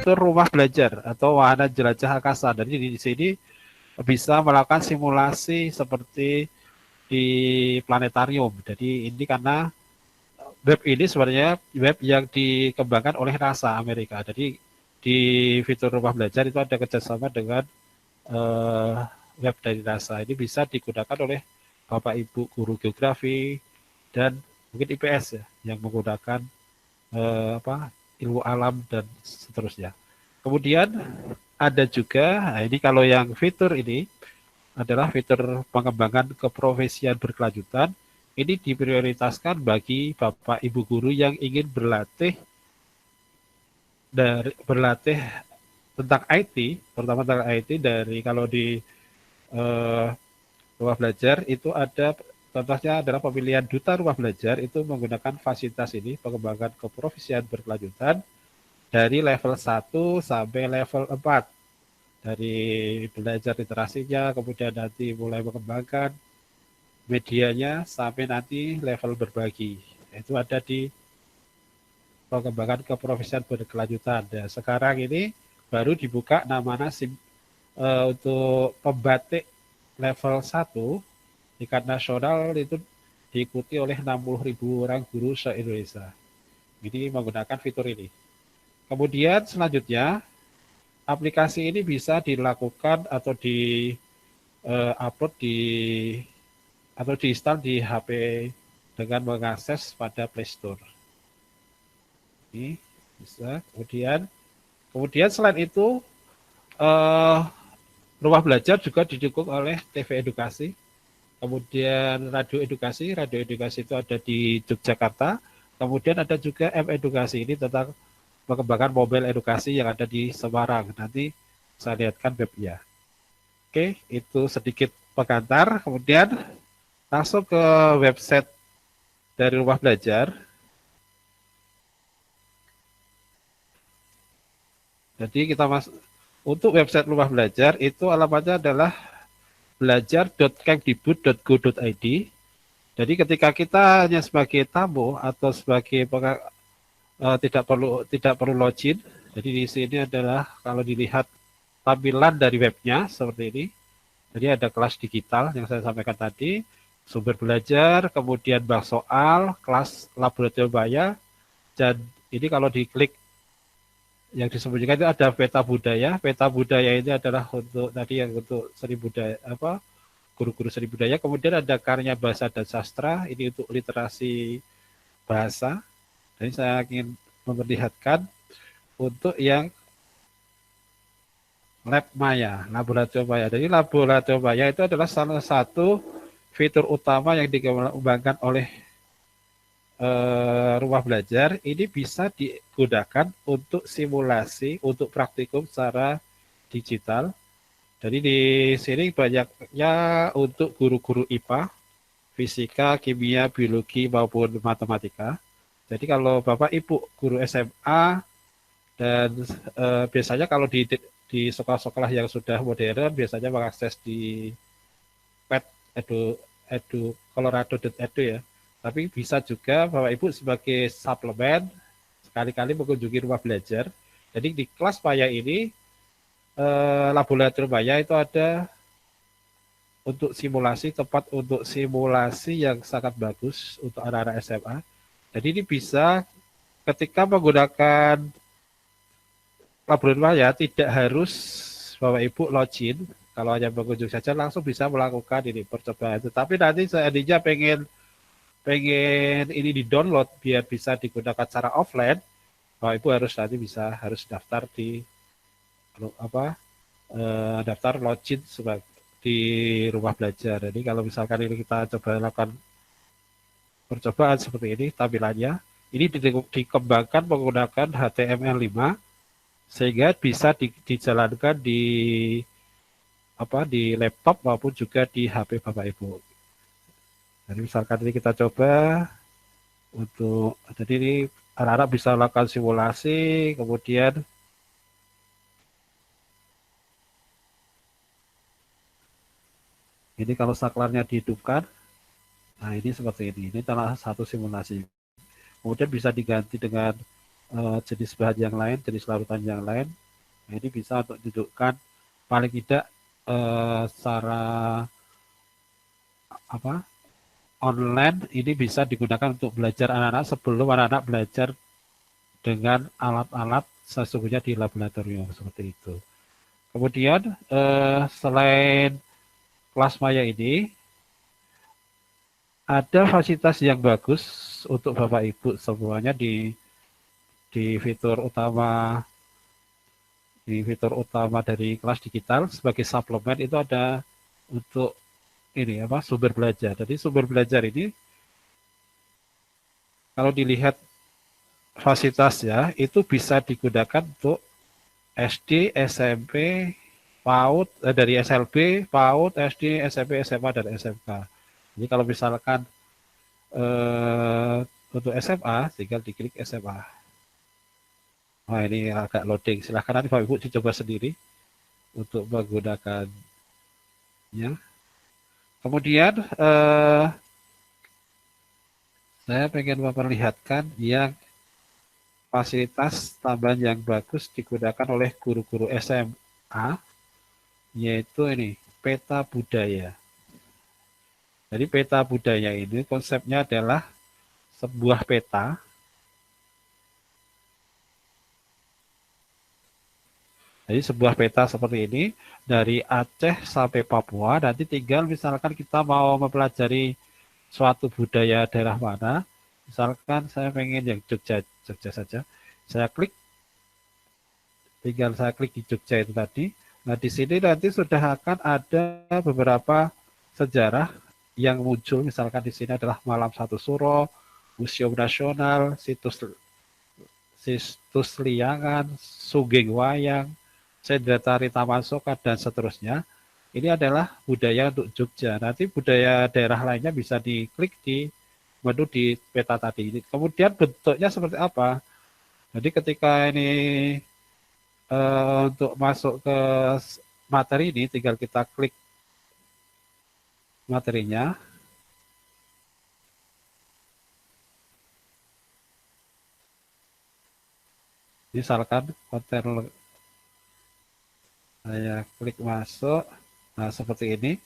fitur rumah belajar atau wahana jelajah angkasa. Jadi di sini bisa melakukan simulasi seperti di planetarium. Jadi ini karena web ini sebenarnya web yang dikembangkan oleh NASA Amerika. Jadi di fitur rumah belajar itu ada kerjasama dengan eh, web dari NASA. Ini bisa digunakan oleh Bapak Ibu guru geografi dan mungkin IPS ya yang menggunakan ilmu alam dan seterusnya. Kemudian ada juga, nah ini kalau yang fitur ini adalah fitur pengembangan keprofesian berkelanjutan. Ini diprioritaskan bagi Bapak Ibu guru yang ingin berlatih tentang IT, terutama tentang IT dari kalau di eh, rumah belajar itu ada contohnya adalah pemilihan duta rumah belajar itu menggunakan fasilitas ini pengembangan keprofesian berkelanjutan dari level 1 sampai level 4 dari belajar literasinya kemudian nanti mulai mengembangkan medianya sampai nanti level berbagi itu ada di pengembangan keprofesian berkelanjutan. Dan sekarang ini baru dibuka namanya untuk pembatik level 1 tingkat nasional itu diikuti oleh 60.000 orang guru se-Indonesia. Ini menggunakan fitur ini. Kemudian selanjutnya aplikasi ini bisa dilakukan atau di upload di atau diinstal di HP dengan mengakses pada Play Store. Ini bisa. Kemudian selain itu eh, rumah belajar juga didukung oleh TV edukasi, kemudian radio edukasi. Radio edukasi itu ada di Yogyakarta. Kemudian ada juga M edukasi ini tentang pengembangan mobil edukasi yang ada di Semarang. Nanti saya lihatkan webnya. Oke, itu sedikit pengantar. Kemudian langsung ke website dari rumah belajar. Jadi kita untuk website rumah belajar itu alamatnya adalah belajar.kemdikbud.go.id. Jadi ketika kita hanya sebagai tamu atau sebagai tidak perlu login. Jadi di sini adalah kalau dilihat tampilan dari webnya seperti ini. Jadi ada kelas digital yang saya sampaikan tadi, sumber belajar, kemudian bank soal, kelas laboratorium maya, dan ini kalau diklik yang disembunyikan itu ada peta budaya. Peta budaya ini adalah untuk tadi yang untuk seni budaya guru-guru seni budaya. Kemudian ada karya bahasa dan sastra, ini untuk literasi bahasa. Jadi saya ingin memperlihatkan untuk yang lab maya, laboratorium maya. Jadi laboratorium maya itu adalah salah satu fitur utama yang dikembangkan oleh rumah belajar. Ini bisa digunakan untuk simulasi, untuk praktikum secara digital. Jadi di sini banyaknya untuk guru-guru IPA, fisika, kimia, biologi maupun matematika. Jadi kalau Bapak Ibu guru SMA dan biasanya kalau di sekolah-sekolah yang sudah modern biasanya mengakses di pet edu colorado.edu ya. Tapi bisa juga Bapak Ibu sebagai suplemen sekali-kali mengunjungi rumah belajar. Jadi di kelas maya ini laboratorium maya itu ada untuk simulasi, tepat untuk simulasi yang sangat bagus untuk anak-anak SMA. Jadi ini bisa ketika menggunakan laboratorium maya tidak harus Bapak Ibu login, kalau hanya mengunjung saja langsung bisa melakukan ini percobaan. Tetapi nanti seandainya pengen ini di-download biar bisa digunakan secara offline, Bapak Ibu harus daftar di daftar login di rumah belajar. Jadi kalau misalkan ini kita coba lakukan percobaan seperti ini tampilannya, ini dikembangkan menggunakan HTML5 sehingga bisa dijalankan di laptop maupun juga di HP Bapak Ibu. Jadi misalkan ini kita coba jadi ini anak-anak bisa lakukan simulasi, kemudian ini kalau saklarnya dihidupkan, nah ini seperti ini salah satu simulasi. Kemudian bisa diganti dengan jenis bahan yang lain, jenis larutan yang lain. Nah, ini bisa untuk dudukkan paling tidak secara apa online ini bisa digunakan untuk belajar anak-anak sebelum anak-anak belajar dengan alat-alat sesungguhnya di laboratorium seperti itu. Kemudian selain kelas maya ini ada fasilitas yang bagus untuk Bapak Ibu semuanya di fitur utama dari kelas digital sebagai suplemen itu ada untuk ini apa sumber belajar. Jadi sumber belajar ini kalau dilihat fasilitasnya itu bisa digunakan untuk SD, SMP, PAUD, dari SLB, PAUD, SD, SMP, SMA, dan SMK. Jadi kalau misalkan untuk SMA, tinggal diklik SMA. Wah ini agak loading. Silahkan nanti Bapak Ibu dicoba sendiri untuk menggunakannya. Kemudian saya pengen memperlihatkan yang fasilitas tambahan yang bagus digunakan oleh guru-guru SMA, yaitu ini peta budaya. Jadi peta budaya ini konsepnya adalah sebuah peta. Jadi sebuah peta seperti ini dari Aceh sampai Papua. Nanti tinggal misalkan kita mau mempelajari suatu budaya daerah mana. Misalkan saya pengen yang Jogja, Jogja saja. Tinggal saya klik di Jogja itu tadi. Nah di sini nanti sudah akan ada beberapa sejarah yang muncul. Misalkan di sini adalah Malam Satu Suro, Museum Nasional, situs Liangan, Sugeng Wayang, Sendratari Taman Soka, dan seterusnya. Ini adalah budaya untuk Jogja. Nanti budaya daerah lainnya bisa diklik di menu di peta tadi. Kemudian bentuknya seperti apa? Jadi ketika ini untuk masuk ke materi ini, tinggal kita klik materinya. Misalkan konten, saya klik masuk. Nah, seperti ini.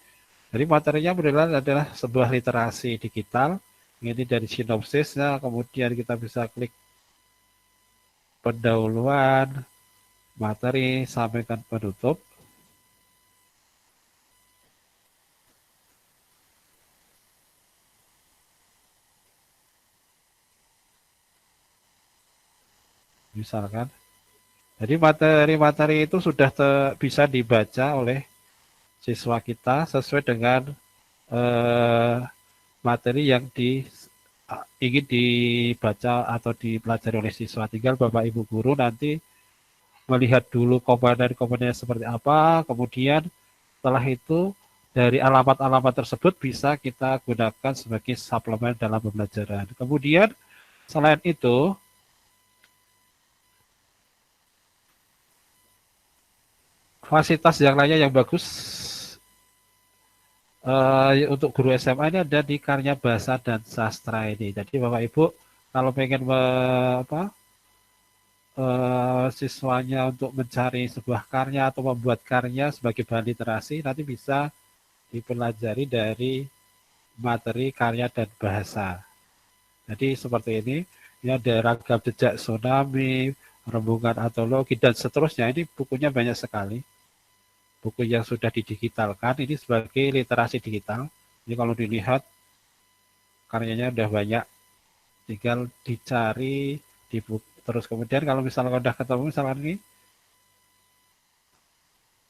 Jadi materinya adalah sebuah literasi digital. Ini dari sinopsisnya, kemudian kita bisa klik pendahuluan, materi, sampaikan penutup. Misalkan. Jadi materi-materi itu sudah bisa dibaca oleh siswa kita sesuai dengan materi yang ingin dibaca atau dipelajari oleh siswa. Tinggal Bapak Ibu guru nanti melihat dulu komponen-komponennya seperti apa, kemudian setelah itu dari alamat-alamat tersebut bisa kita gunakan sebagai suplemen dalam pembelajaran. Kemudian selain itu, fasilitas yang lainnya yang bagus untuk guru SMA ini ada di Karya Bahasa dan Sastra ini. Jadi Bapak Ibu kalau pengen siswanya untuk mencari sebuah karya atau membuat karya sebagai bahan literasi nanti bisa dipelajari dari materi karya dan bahasa. Jadi seperti ini ada ragam jejak tsunami, rembungan atologi dan seterusnya. Ini bukunya banyak sekali. Buku yang sudah didigitalkan ini sebagai literasi digital. Ini kalau dilihat karyanya udah banyak, tinggal dicari di buku. Terus kemudian kalau misalnya udah ketemu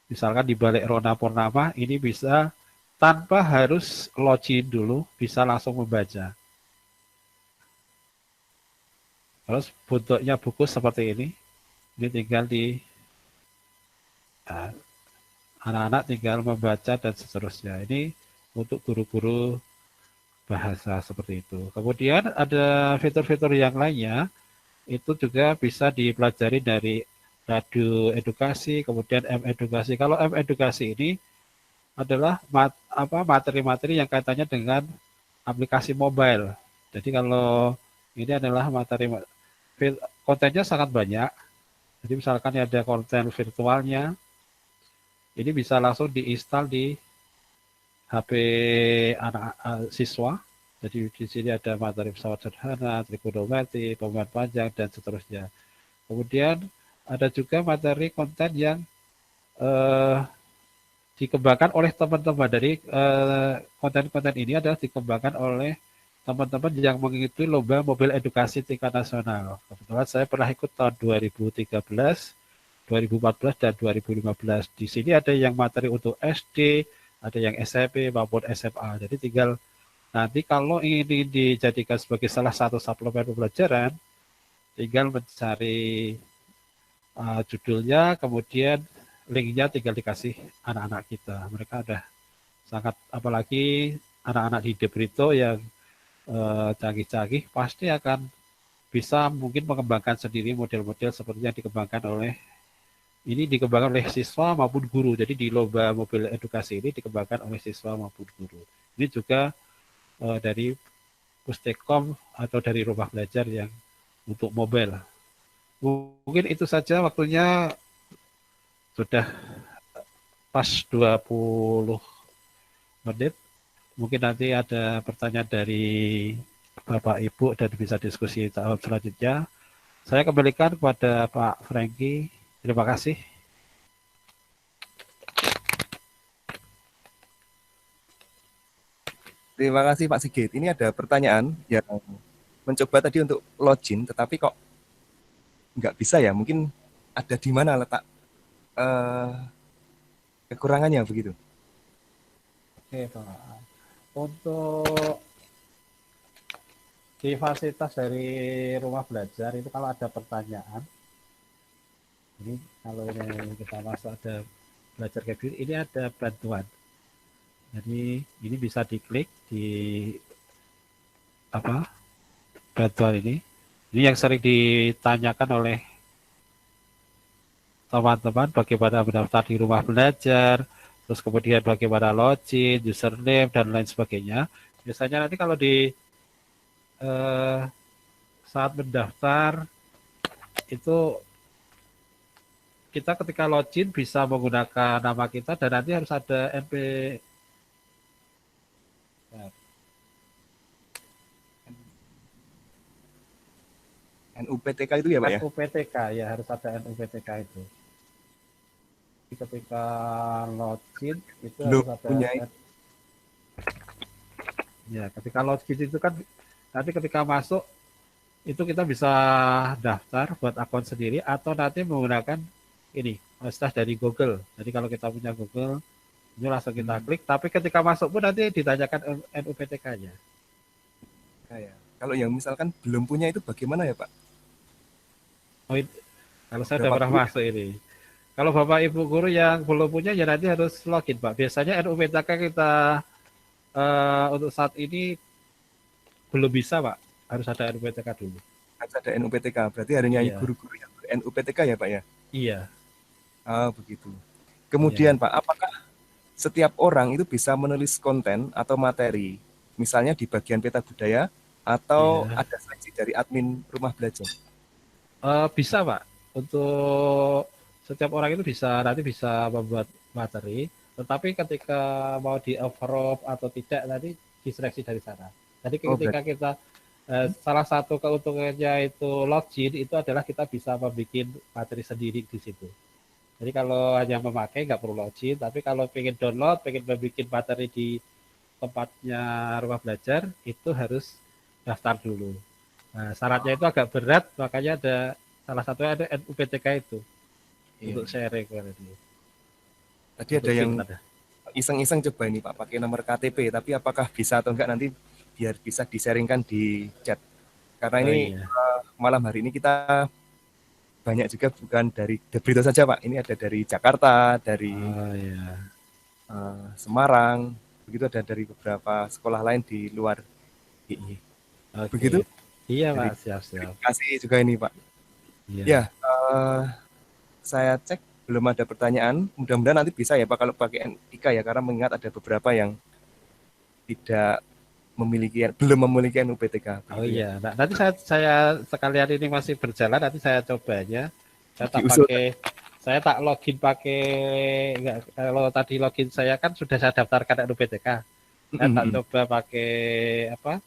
misalkan di balik Rona Purnama ini bisa tanpa harus login dulu, bisa langsung membaca. Terus bentuknya buku seperti ini tinggal anak-anak tinggal membaca dan seterusnya. Ini untuk guru-guru bahasa seperti itu. Kemudian ada fitur-fitur yang lainnya, itu juga bisa dipelajari dari radio edukasi, kemudian M-edukasi. Kalau M-edukasi ini adalah materi-materi yang kaitannya dengan aplikasi mobile. Jadi kalau ini adalah materi kontennya sangat banyak. Jadi misalkan ada konten virtualnya, ini bisa langsung diinstal di HP anak siswa. Jadi di sini ada materi pesawat sederhana, trigonometri, pemain panjang, dan seterusnya. Kemudian ada juga materi konten yang eh, dikembangkan oleh teman-teman. Dari konten-konten ini adalah dikembangkan oleh teman-teman yang mengikuti lomba mobil edukasi tingkat nasional. Kebetulan saya pernah ikut tahun 2013, 2014, dan 2015. Di sini ada yang materi untuk SD, ada yang SMP maupun SMA. Jadi tinggal nanti kalau ini dijadikan sebagai salah satu suplemen pembelajaran, tinggal mencari judulnya, kemudian linknya tinggal dikasih anak-anak kita. Mereka udah sangat, apalagi anak-anak di Debrito yang canggih-canggih, pasti akan bisa mungkin mengembangkan sendiri model-model seperti yang dikembangkan oleh siswa maupun guru. Jadi di lomba mobil edukasi ini dikembangkan oleh siswa maupun guru. Ini juga dari Pustekom atau dari rumah belajar yang untuk mobil. Mungkin itu saja, waktunya sudah pas 20 menit. Mungkin nanti ada pertanyaan dari Bapak Ibu dan bisa diskusi tahap selanjutnya. Saya kembalikan kepada Pak Franky. Terima kasih. Terima kasih Pak Sigit. Ini ada pertanyaan yang mencoba tadi untuk login, tetapi kok nggak bisa ya? Mungkin ada di mana letak kekurangannya begitu? Oke Pak. Untuk di fasilitas dari rumah belajar itu kalau ada pertanyaan, ini kalau ini kita masuk ada belajar kayak gini, ini ada bantuan. Jadi ini bisa diklik di apa bantuan ini. Ini yang sering ditanyakan oleh teman-teman, bagaimana mendaftar di rumah belajar, terus kemudian bagaimana login, username, dan lain sebagainya. Biasanya nanti kalau di saat mendaftar itu kita ketika login bisa menggunakan nama kita dan nanti harus ada NUPTK itu ya Pak ya? NUPTK, ya harus ada NUPTK itu. Jadi ketika login itu harus ada ya, ketika login itu kan nanti ketika masuk itu kita bisa daftar buat akun sendiri atau nanti menggunakan ini fasilitas dari Google. Jadi kalau kita punya Google ini langsung kita klik, tapi ketika masuk pun nanti ditanyakan NUPTK-nya. Ya. Kalau yang misalkan belum punya itu bagaimana ya Pak? Oh, kalau saya sudah pernah masuk ini. Kalau Bapak Ibu guru yang belum punya ya nanti harus login Pak. Biasanya NUPTK kita untuk saat ini belum bisa Pak. Harus ada NUPTK dulu. Harus ada NUPTK. Berarti hanya guru-guru yang NUPTK ya Pak ya? Iya. Begitu. Kemudian Pak, apakah setiap orang itu bisa menulis konten atau materi, misalnya di bagian peta budaya, atau ada seleksi dari admin rumah belajar? Bisa Pak. Untuk setiap orang itu nanti bisa membuat materi, tetapi ketika mau di approve atau tidak nanti diseleksi dari sana. Jadi ketika kita salah satu keuntungannya itu login itu adalah kita bisa membuat materi sendiri di situ. Jadi kalau hanya memakai nggak perlu login, tapi kalau pengen download, pengen membuat materi di tempatnya rumah belajar itu harus daftar dulu. Nah, syaratnya itu agak berat, makanya ada salah satunya ada NUPTK itu untuk sharing. Tadi ada yang iseng-iseng coba ini Pak pakai nomor KTP, tapi apakah bisa atau enggak nanti biar bisa di-sharingkan di chat. Karena ini malam hari ini kita banyak juga bukan dari Debrito saja Pak, ini ada dari Jakarta, dari Semarang, begitu ada dari beberapa sekolah lain di luar II. Begitu? Iya Pak, siap-siap. Terima kasih juga ini Pak. Ya, saya cek belum ada pertanyaan. Mudah-mudahan nanti bisa ya Pak kalau pakai NIK ya, karena mengingat ada beberapa yang tidak belum memiliki UPTK. Oh iya, nah, nanti saya sekalian ini masih berjalan, nanti saya cobanya. Diusul. Saya tak login pakai, enggak, kalau tadi login saya kan sudah saya daftarkan UPTK. Saya tak coba pakai apa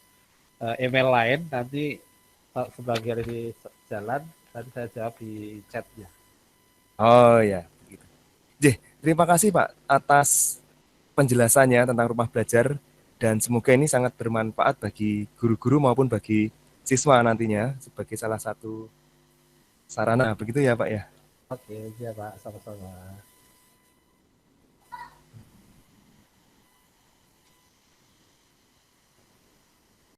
email lain, nanti sebagian ini jalan, nanti saya jawab di chatnya. Oh ya, begitu. Terima kasih Pak atas penjelasannya tentang rumah belajar dan semoga ini sangat bermanfaat bagi guru-guru maupun bagi siswa nantinya sebagai salah satu sarana begitu ya Pak ya. Oke, ya Pak, sama-sama.